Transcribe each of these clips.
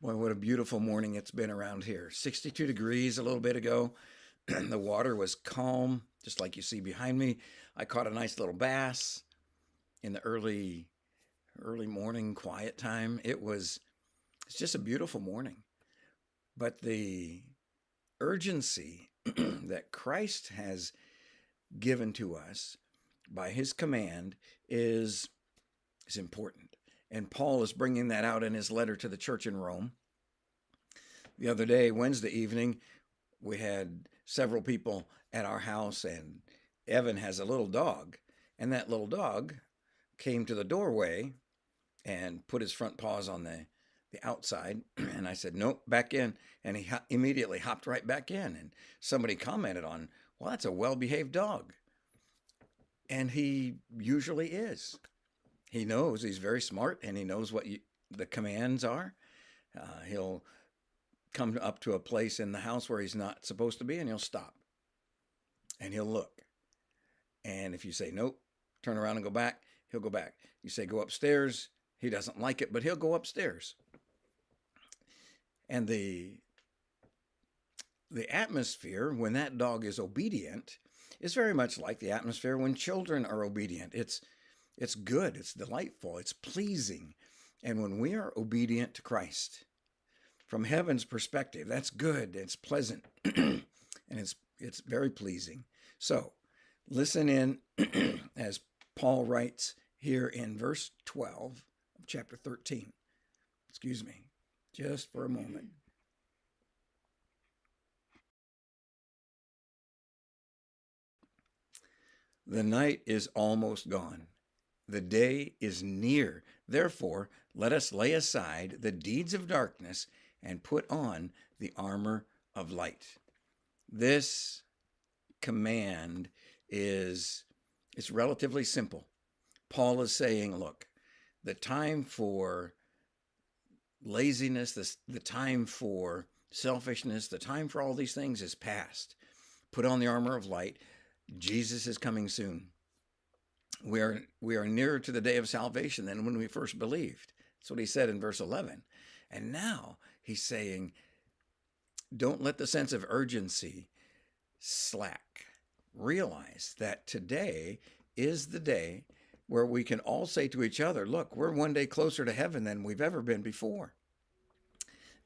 Boy, what a beautiful morning it's been around here. 62 degrees a little bit ago. The water was calm, just like you see behind me. I caught a nice little bass in the early morning quiet time. It's just a beautiful morning. But the urgency that Christ has given to us by his command is important. And Paul is bringing that out in his letter to the church in Rome. The other day, Wednesday evening, we had several people at our house, and Evan has a little dog. And that little dog came to the doorway and put his front paws on the outside. And I said, nope, back in. And he immediately hopped right back in. And somebody commented on, well, that's a well-behaved dog. And he usually is. He knows, he's very smart, and he knows what the commands are. He'll come up to a place in the house where he's not supposed to be, and he'll stop. And he'll look. And if you say, nope, turn around and go back, he'll go back. You say, go upstairs. He doesn't like it, but he'll go upstairs. And the atmosphere when that dog is obedient is very much like the atmosphere when children are obedient. It's good, it's delightful, it's pleasing. And when we are obedient to Christ, from heaven's perspective, that's good, it's pleasant, and it's very pleasing. So listen in as Paul writes here in verse 12 of chapter 13. Excuse me, just for a moment. The night is almost gone. The day is near. Therefore, let us lay aside the deeds of darkness and put on the armor of light. This command it's relatively simple. Paul is saying, look, the time for laziness, the time for selfishness, the time for all these things is past. Put on the armor of light. Jesus is coming soon. We are nearer to the day of salvation than when we first believed. That's what he said in verse 11. And now he's saying, don't let the sense of urgency slack. Realize that today is the day where we can all say to each other, look, we're one day closer to heaven than we've ever been before.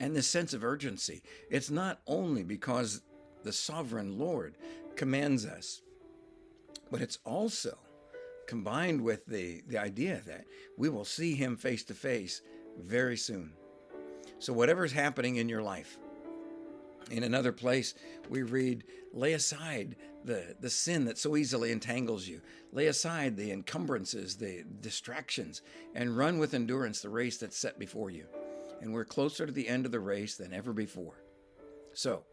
And this sense of urgency, it's not only because the sovereign Lord commands us, but it's also combined with the idea that we will see him face to face very soon. So whatever's happening in your life, in another place we read, lay aside the sin that so easily entangles you. Lay aside the encumbrances, the distractions, and run with endurance the race that's set before you. And we're closer to the end of the race than ever before. So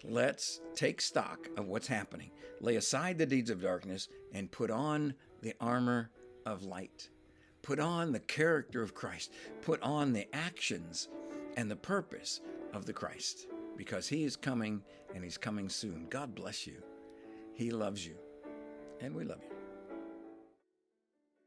let's take stock of what's happening. Lay aside the deeds of darkness and put on the armor of light. Put on the character of Christ. Put on the actions and the purpose of the Christ, because he is coming, and he's coming soon. God bless you. He loves you, and we love you.